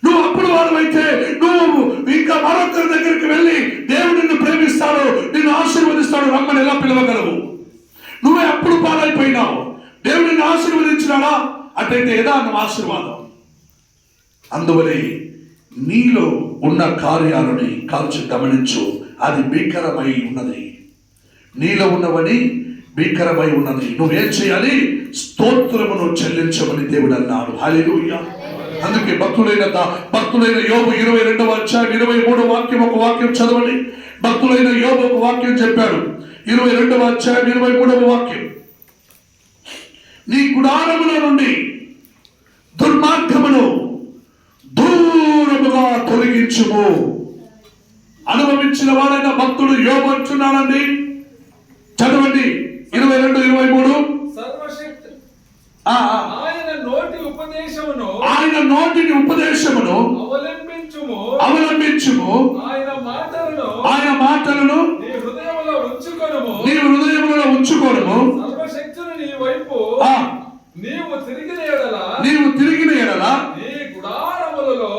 నువ్వు అప్పుడు వాడవైతే నువ్వు ఇంకా మరొకరి దగ్గరికి వెళ్ళి దేవుడు నిన్ను ప్రేమిస్తాడు, నిన్ను ఆశీర్వదిస్తాడు రమ్మని ఎలా పిలవగలవు? నువ్వే అప్పుడు పాలైపోయినావు, దేవుడు నిన్ను ఆశీర్వదించినాడా? అట్లయితే ఏదా నువ్వు ఆశీర్వాదం. అందువలే నీలో ఉన్న కార్యాలని కాల్చి గమనించు, అది భీకరమై ఉన్నది. నీలో ఉన్నవని భీకరమై ఉన్నది. నువ్వేం చేయాలి? స్తోత్రమును చెల్లించమని దేవుడు అన్నాడు. హల్లెలూయా. అందుకే భక్తులైన యోబు 22వ అధ్యాయం 23వ వాక్యం, ఒక వాక్యం చదవండి. భక్తులైన యోబు ఒక వాక్యం చెప్పాడు. 22వ అధ్యాయం 23వ వాక్యం. నీ గుడారముల నుండి దుర్మార్గమును దూరముగా తొలగించుము. అనుభవించిన వాడైన భక్తుడు యోబు అంటున్నాడండి. చదవండి 22, 23. సర్వశక్తి ఆయన నోటిని ఉపదేశమును అవలంబించుము. ఆయన మాటలను నీ హృదయములో ఉంచుకొనుము. సర్వశక్తిని నీ వైపు నీవు తిరిగిన ఎడల నీ గుడారములలో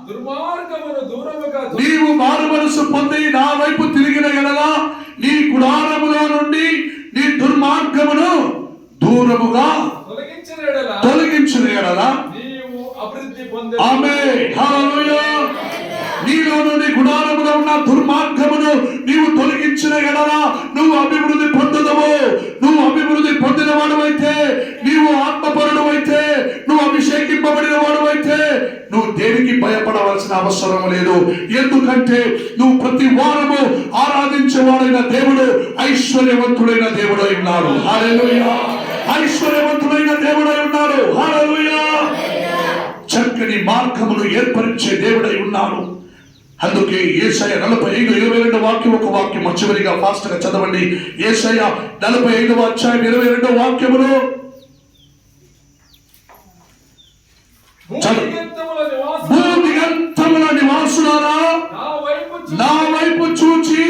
దుర్మార్గమును దూరముగా నీవు మారు మనసు పొంది నా వైపు తిరిగిన ఎడల నీ గుడారములో నుండి నీ దుర్మార్గమును దూరముగా తొలగించిన ఎడల నీవు అభివృద్ధి పొందే. ఆమేన్. హల్లెలూయా. నీలో నుండి గుడారములో ఉన్న దుర్మార్గమును నీవు తొలగించిన ఎడల నువ్వు అభివృద్ధి పొందుదవు. నువ్వు అభివృద్ధి పొందిన వాడువైతే, నీవు ఆత్మపరుడు అయితే, నువ్వు అభిషేకింపబడిన వాడువైతే నువ్వు దేనికి భయపడవలసిన అవసరం లేదు. ఎందుకంటే నువ్వు ప్రతి వారము ఆరాధించేవాడైన దేవుడు ఐశ్వర్యవంతుడైన దేవుడై ఉన్నాడు. హల్లెలూయా. ఐశ్వర్యవంతుడైన దేవుడై ఉన్నాడు. హల్లెలూయా. చక్కని మార్గమును ఏర్పరిచే దేవుడై ఉన్నాడు. అందుకే యేషయా 45, 22 వాక్యం, ఒక వాక్యం చివరిగా ఫాస్ట్ గా చదవండి. యేషయా 45వ అధ్యాయం 22వ వాక్యములో భూదిగంతముల నివాసులారా నా వైపు చూచి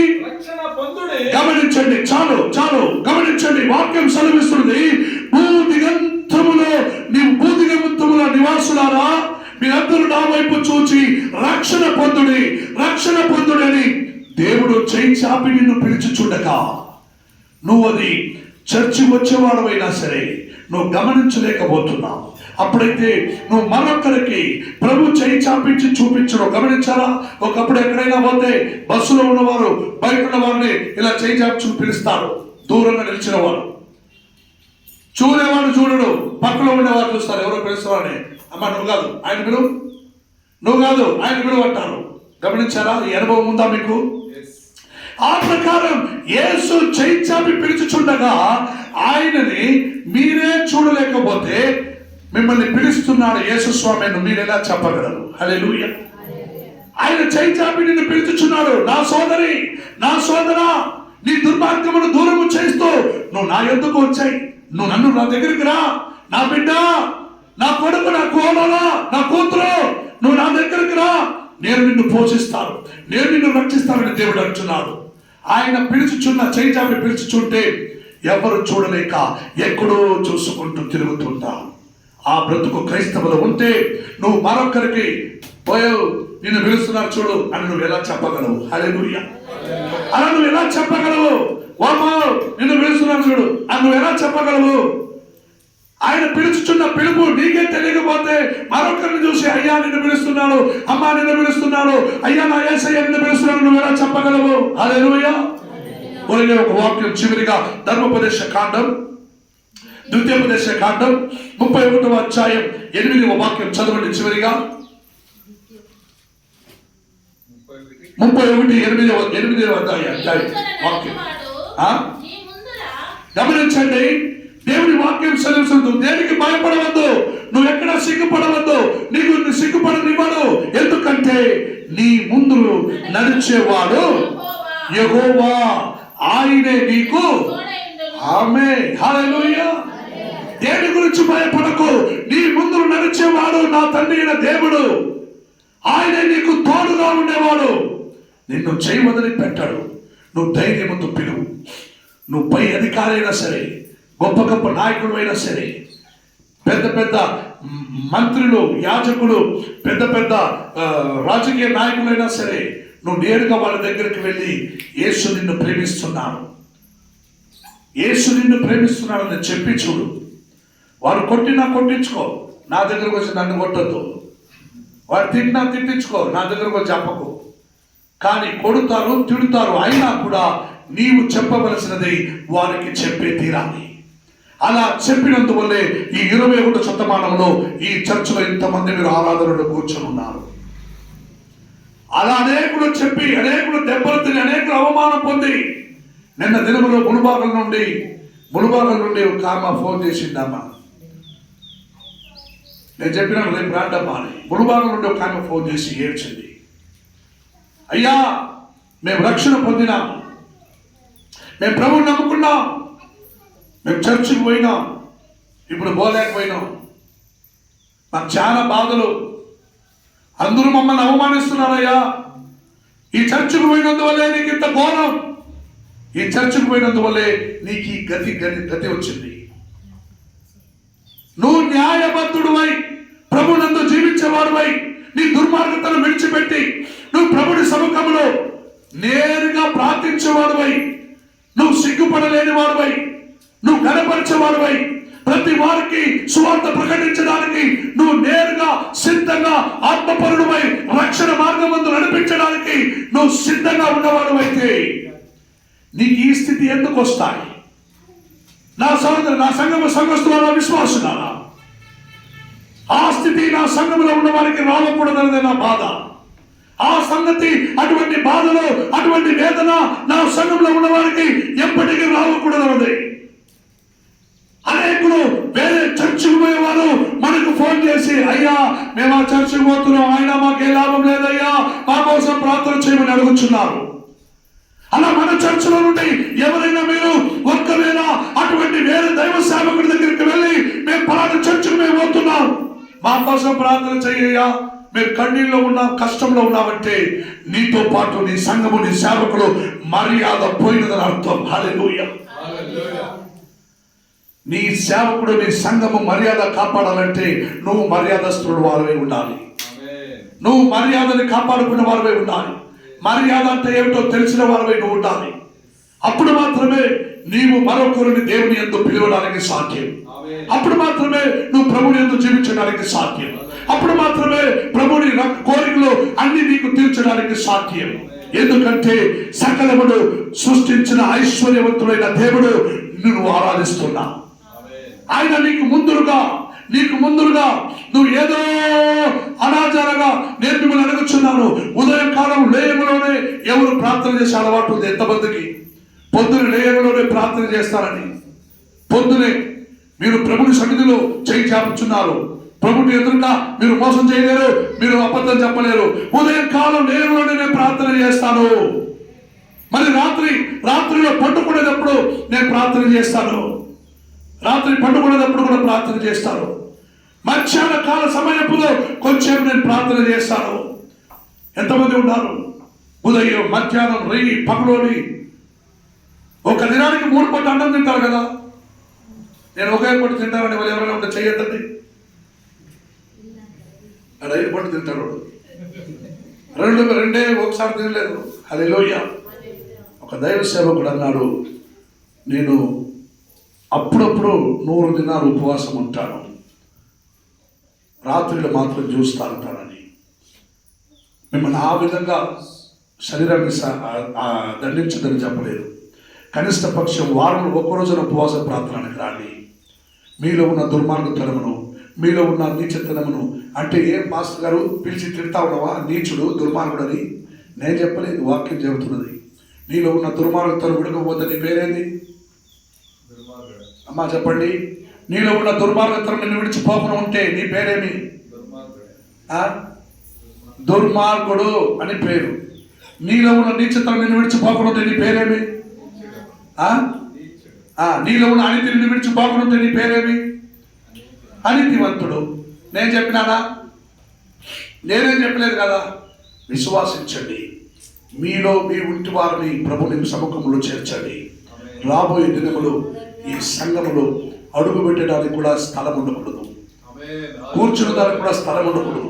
గమనించండి. చాలు గమనించండి. వాక్యం సెలవిస్తుంది, భూదిగంతముల నివాసులారా మీరందరూ నా వైపు చూచి రక్షణ పొందుడి అని దేవుడు చేయి చాపి నిన్ను పిలుచుచుండగా నువ్వు అది చర్చి వచ్చేవాడవైనా సరే నువ్వు గమనించలేకపోతున్నావు. అప్పుడైతే నువ్వు మరొకరికి ప్రభు చేయి చాపించి చూపించడం గమనించాలా? ఒకప్పుడు ఎక్కడైనా పోతే బస్సులో ఉన్నవారు బయట ఉన్న వారిని ఇలా చేయి చాపి పిలుస్తారు. దూరంగా నిలిచిన వాడు చూడేవాడు చూడడు, పక్కలో ఉండేవాడు చూస్తారు. ఎవరో పిలుస్తారని, అమ్మ నువ్వు కాదు ఆయన పిలువు, నువ్వు కాదు ఆయన పిలువు అంటారు. గమనించారా? ఈ అనుభవం ఉందా మీకు? ఆ ప్రకారం యేసు చేయి చాపి పిలుచుచుండగా ఆయనని మీరే చూడలేకపోతే మిమ్మల్ని పిలుస్తున్నాడు యేసు స్వామి అని మీరు ఎలా చెప్పగలరు? హల్లెలూయా. ఆయన చేయి చాపి నిన్ను పిలుచుచున్నాడు. నా సోదరి, నా సోదరా, నీ దుర్మార్గమును దూరము చేస్తూ నువ్వు నా యొద్దకు వచ్చాయి, నువ్వు నన్ను నా దగ్గరికి రా, నా బిడ్డ, నా కొడుకు, నా కోడల, నా కూతురు, నువ్వు నా దగ్గరికి రా, నేను నిన్ను పోషిస్తాను, నేను నిన్ను రక్షిస్తానని దేవుడు అంటున్నాడు. ఆయన పిలుచుచున్న చేయి చాపి పిలుచుచుంటే ఎవరు చూడలేక ఎక్కడో చూసుకుంటూ తిరుగుతుంటా. ఆ బ్రతుకు క్రైస్తవులు ఉంటే నువ్వు మరొకరికి పోయావు, నిన్ను పిలుస్తున్నారు చూడు అని నువ్వు ఎలా చెప్పగలవు? హల్లెలూయా. అలా నువ్వు ఎలా చెప్పగలవు? వామో నిన్ను పిలుస్తున్నాను చూడు అని నువ్వు ఎలా చెప్పగలవు? ఆయన పిలుచుచున్న పిలుపు నీకే తెలియకపోతే మరొకరిని చూసి అయ్యా నిన్ను పిలుస్తున్నాడు, అమ్మా నిన్ను పిలుస్తున్నాడు, అయ్యా నా యేసయ్య నిన్ను పిలుస్తున్నాడు నువ్వు ఎలా చెప్పగలవు? హల్లెలూయా. ఒరిగే ఒక వాక్యం చివరిగా ధర్మోపదేశ కాండం, ద్వితీయోపదేశ కాండం 31వ అధ్యాయం 8వ వాక్యం చదవండి. చివరిగా 31, 8వ అధ్యాయం వాక్యం గమనించండి. దేవుని వాక్యం వాక్యం సెలవుస్తుంది, నువ్వు దేనికి భయపడవద్దు, నువ్వు ఎక్కడ సిగ్గుపడవద్దు, నీకు సిగ్గుపడనివ్వడు. ఎందుకంటే నీ ముందు నడిచేవాడు యెహోవా, ఆయనే నీకు. ఆమేన్, హల్లెలూయా. దేని గురించి భయపడకు, నీ ముందు నడిచేవాడు నా తండ్రి అయిన దేవుడు, ఆయనే నీకు తోడుగా ఉండేవాడు. నిన్ను చేయవదిలి పెట్టాడు. నువ్వు ధైర్యముతో పిలువు. నువ్వు పై అధికారి అయినా సరే, గొప్ప గొప్ప నాయకుడు అయినా సరే, పెద్ద పెద్ద మంత్రులు, యాజకులు, పెద్ద పెద్ద రాజకీయ నాయకులైనా సరే, నువ్వు నేరుగా వాళ్ళ దగ్గరికి వెళ్ళి యేసు నిన్ను ప్రేమిస్తున్నాడు, యేసు నిన్ను ప్రేమిస్తున్నాడని చెప్పి చూడు. వారు కొట్టినా కొట్టించుకో, నా దగ్గరకు వచ్చి నన్ను కొట్టద్దు. వారు తిట్టినా తిట్టించుకో, నా దగ్గరకు వచ్చి చెప్పకు. కానీ కొడుతారు, తిడుతారు, అయినా కూడా నీవు చెప్పవలసినది వారికి చెప్పే తీరాలి. అలా చెప్పినందువల్లే ఈ 21వ శతమానంలో ఈ చర్చిలో ఇంతమంది మీరు ఆరాధనలో కూర్చొని ఉన్నారు. అలా అనేకులు చెప్పి, అనేకులు దెబ్బలు తిని, అనేకులు అవమానం పొంది, నిన్న దినములో ములుబాగల నుండి ఒక ఆమె ఫోన్ చేసిందమ్మా. నేను చెప్పినాను రేపు రాండమ్మా అని. ములుబాగల నుండి ఒక ఆమె ఫోన్ చేసి ఏడ్చింది. అయ్యా, మేము రక్షణ పొందినాం, మేము ప్రభువుని నమ్ముకున్నాం, మేము చర్చికి పోయినాం, ఇప్పుడు పోలేకపోయినాం, మాకు చాలా బాధలు, అందరూ మమ్మల్ని అవమానిస్తున్నారయ్యా, ఈ చర్చికి పోయినందువల్లే నీకు ఇంత ఘోరం, ఈ చర్చికి పోయినందువల్లే నీకు ఈ గతి వచ్చింది. నువ్వు న్యాయబద్ధుడువై ప్రభునందు జీవించేవాడువై నీ దుర్మార్గతను విడిచిపెట్టి నువ్వు ప్రభుని సముఖంలో నేరుగా ప్రార్థించేవాడువై, నువ్వు సిగ్గుపడలేని వాడువై, నువ్వు గణపరిచేవాడువై, ప్రతి వారికి సువార్త ప్రకటించడానికి నువ్వు నేరుగా సిద్ధంగా ఆత్మపరుడువై రక్షణ మార్గమందు నడిపించడానికి నువ్వు సిద్ధంగా ఉన్నవాడువైతే నీకు ఈ స్థితి ఎందుకు వస్తాయి? నా సహోదరు, నా సంఘస్థులారా, విశ్వాసులారా, ఆ స్థితి నా సంఘంలో ఉన్న వారికి రావకూడదనేది నా బాధ. ఆ సంగతి, అటువంటి బాధలో, అటువంటి వేదన నా సంఘంలో ఉన్న వారికి ఎప్పటికీ రావకూడదన్నది. అనేకులు వేరే చర్చికి పోయేవారు మనకు ఫోన్ చేసి, అయ్యా మేము ఆ చర్చికి పోతున్నాం, అయినా మాకే లాభం లేదయ్యా, మా కోసం ప్రార్థన చేయమని అడుగుతున్నారు. అలా మన చర్చిలో నుండి ఎవరైనా మీరు ఒక్కవేళ అటువంటి వేరే దైవ సేవకుడి దగ్గరికి వెళ్ళి, మేము పలానా చర్చికి మేము పోతున్నాం, మా కోసం ప్రార్థన చెయ్యయ్యా, మేము కన్నీళ్ళలో ఉన్నాం, కష్టంలో ఉన్నామంటే నీతో పాటు నీ సంఘము, నీ సేవకులు మర్యాద పోయినదని అర్థం. హల్లెలూయా. నీ సేవకుడు, నీ సంఘము మర్యాద కాపాడాలంటే నువ్వు మర్యాదస్తుడు వారివై ఉండాలి. నువ్వు మర్యాదని కాపాడుకున్న వారివై ఉండాలి. మర్యాద అంటే ఏమిటో తెలిసిన వారివై నువ్వు ఉండాలి. అప్పుడు మాత్రమే నీవు మరొకరిని దేవుని యందు పిలవడానికి సాధ్యం. అప్పుడు మాత్రమే నువ్వు ప్రభుని యందు జీవించడానికి సాధ్యం. అప్పుడు మాత్రమే ప్రభుని కోరికలు అన్ని నీకు తీర్చడానికి సాధ్యం. ఎందుకంటే సకలమును సృష్టించిన ఐశ్వర్యవంతుడైన దేవుడు నిన్ను ఆరాధిస్తున్నా. ఆయన నీకు ముందుగా నువ్వు ఏదో అనాచారంగా నేను మిమ్మల్ని అడుగుచున్నాను. ఉదయం కాలం లేయములోనే ఎవరు ప్రార్థన చేసే అలవాటు ఉంది? ఎంతమందికి పొద్దున లేయములోనే ప్రార్థన చేస్తారని? పొద్దునే మీరు ప్రభుని సన్నిధిలో చేయి చాపుచున్నారు. ప్రభుని ఎదురుగా మీరు మోసం చేయలేరు, మీరు అబద్ధం చెప్పలేరు. ఉదయం కాలం లేయములోనే నేను ప్రార్థన చేస్తాను. మరి రాత్రిలో పండుకునేటప్పుడు నేను ప్రార్థన చేస్తాను. రాత్రి పండుకునేటప్పుడు కూడా ప్రార్థన చేస్తాను. మధ్యాహ్న కాల సమయపులో కొంచెం నేను ప్రార్థన చేస్తాను. ఎంతమంది ఉన్నారు? ఉదయం, మధ్యాహ్నం, రేయి, పగలోని ఒక దినానికి 3 పూటలు అన్నం తింటారు కదా. నేను ఒకే పూట తింటానని వాళ్ళు ఎవరైనా ఉంటే చెయ్యొద్దండి. 5 పూటలు తింటారు. రెండే ఒకసారి తినలేదు. హల్లెలూయా. ఒక దైవ సేవకుడు అన్నాడు, నేను అప్పుడప్పుడు 100 దినాలు ఉపవాసం ఉంటాను, రాత్రిలో మాత్రం చూస్తానంటానని. మిమ్మల్ని ఆ విధంగా శరీరాన్ని దండించదని చెప్పలేదు. కనిష్ట పక్షం వారంలో ఒక్కరోజున ఉపవాస ప్రార్థనకు రాండి. మీలో ఉన్న దుర్మార్గతనమును, మీలో ఉన్న నీచతనమును, అంటే ఏం పాస్టర్ గారు పిలిచి తిడతా ఉన్నావా నీచుడు దుర్మార్గుడని? నేను చెప్పలేదు, వాక్యం చెబుతున్నది. నీలో ఉన్న దుర్మార్గతను విడకపోతే నీ పేరేంది? అమ్మా చెప్పండి. నీలో ఉన్న దుర్మార్గతనం నిన్ను విడిచిపోకుండా ఉంటే నీ పేరేమి? దుర్మార్గుడే. దుర్మార్గుడు అని పేరు. నీలో ఉన్న నీచతనం నిన్ను విడిచిపోకుండా ఉంటే నీ పేరేమి? నీలో ఉన్న అనితి నిన్ను విడిచిపోకుండా ఉంటే నీ పేరేమి? అనితివంతుడు. నేను చెప్పినానా? నేనేం చెప్పలేదు కదా. విశ్వాసించండి, మీలో మీ ఇంటి వారిని ప్రభుని సముఖంలో చేర్చండి. రాబోయే దినములు ఈ సంఘములో అడుగు పెట్టడానికి కూడా స్థలం ఉండకూడదు, కూర్చున్నదానికి కూడా స్థలం ఉండకూడదు.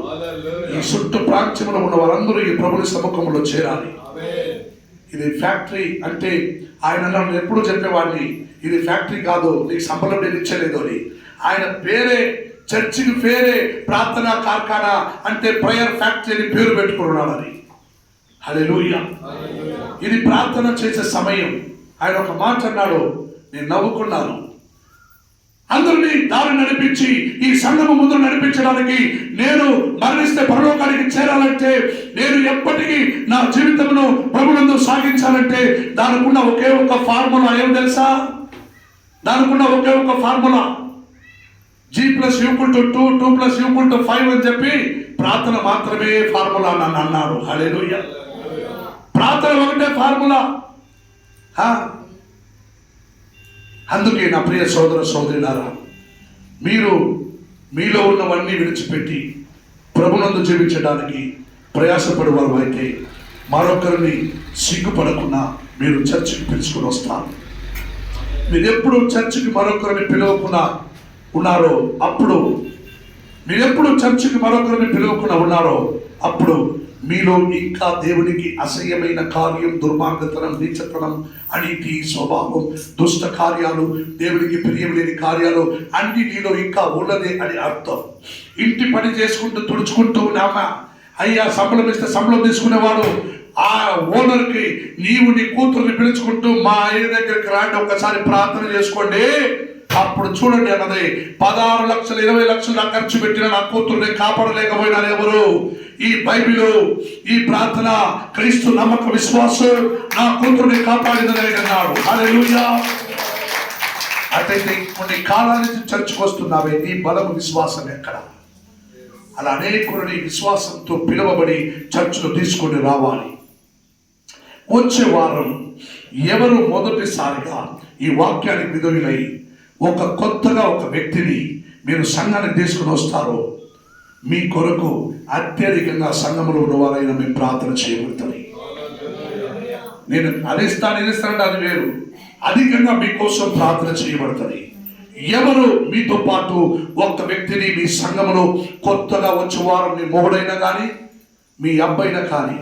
ఈ చుట్టూ ప్రాంతంలో ఉన్న వారందరూ ఈ ప్రభుని సముఖంలో చేరాలి. ఇది ఫ్యాక్టరీ అంటే ఆయన నన్ను ఎప్పుడు చెప్పేవాడిని, ఇది ఫ్యాక్టరీ కాదు, నీకు సంబలం నేను ఇచ్చలేదు అని. ఆయన పేరే, చర్చికి పేరే ప్రార్థనా కార్ఖానా అంటే ప్రేయర్ ఫ్యాక్టరీ అని పేరు పెట్టుకున్నాడని. హల్లెలూయా. ఇది ప్రార్థన చేసే సమయం. ఆయన ఒక మాట అన్నాడు, నేను నవ్వుకున్నాను. అందరినీ దారి నడిపించి ఈ సంఘము ముందు నడిపించడానికి, నేను మరణిస్తే పరలోకానికి చేరాలంటే, నేను ఎప్పటికీ నా జీవితమును ప్రభునందు సాగించాలంటే దానికున్న ఒకే ఒక ఫార్ములా ఏం తెలుసా? దానికున్న ఒకే ఒక ఫార్ములా G+2 2+5 అని చెప్పి ప్రార్థన మాత్రమే ఫార్ములా నన్ను అన్నాడు. హల్లెలూయా. ప్రార్థన ఒకటే ఫార్ములా. అందుకే నా ప్రియ సోదర సోదరులారా, మీరు మీలో ఉన్నవన్నీ విడిచిపెట్టి ప్రభునందు జీవించడానికి ప్రయాసపడే వారు అయితే మరొకరిని సిగ్గుపడకుండా మీరు చర్చికి పిలుచుకుని వస్తారు. మీరు ఎప్పుడు చర్చికి మరొకరిని పిలవకుండా ఉన్నారో అప్పుడు, మీరెప్పుడు చర్చికి మరొకరిని పిలవకుండా ఉన్నారో అప్పుడు మీలో ఇంకా దేవునికి అసహ్యమైన కార్యం, దుర్మార్గతనం, నీచతనం, అనీతి స్వభావం, దుష్ట కార్యాలు, దేవునికి ప్రియలేని కార్యాలు అన్ని నీలో ఇంకా ఉన్నదే అని అర్థం. ఇంటి పని చేసుకుంటూ తుడుచుకుంటూ ఉన్నామా, అయ్యా సంబలం ఇస్తే సంబలం తీసుకునేవాడు ఆ ఓనర్కి నీవు నీ కూతుర్ని పిలుచుకుంటూ మా అయ్య దగ్గరికి రాండి, ఒక్కసారి ప్రార్థన చేసుకోండి, అప్పుడు చూడండి అన్నది 16 లక్షలు 20 లక్షలు నా ఖర్చు పెట్టిన నా కూతుర్ని కాపాడలేకపోయినారు ఎవరు? ఈ బైబిలు, ఈ ప్రార్థన, క్రీస్తు నమ్మక విశ్వాసం నా కూతుర్ని కాపాడిందని అన్నాడు. హల్లెలూయా. అటైతే కొన్ని కాలాల నుంచి చర్చకు వస్తున్నావే, నీ బలము విశ్వాసం ఎక్కడ? అలా అనేకులని విశ్వాసంతో పిలువబడి చర్చను తీసుకొని రావాలి. వచ్చే వారం ఎవరు మొదటిసారిగా ఈ వాక్యానికి విధులై కొత్తగా ఒక వ్యక్తిని మీరు సంఘానికి తీసుకుని వస్తారో మీ కొరకు అత్యధికంగా సంఘంలో ఉన్నవారైనా మేము ప్రార్థన చేయబడుతుంది. నేను అదిస్తానంటే అది వేరు, అధికంగా మీకోసం ప్రార్థన చేయబడుతుంది. ఎవరు మీతో పాటు ఒక వ్యక్తిని మీ సంఘములో కొత్తగా వచ్చే వారం, మీ మొగుడైనా కానీ మీ అబ్బాయినా కానీ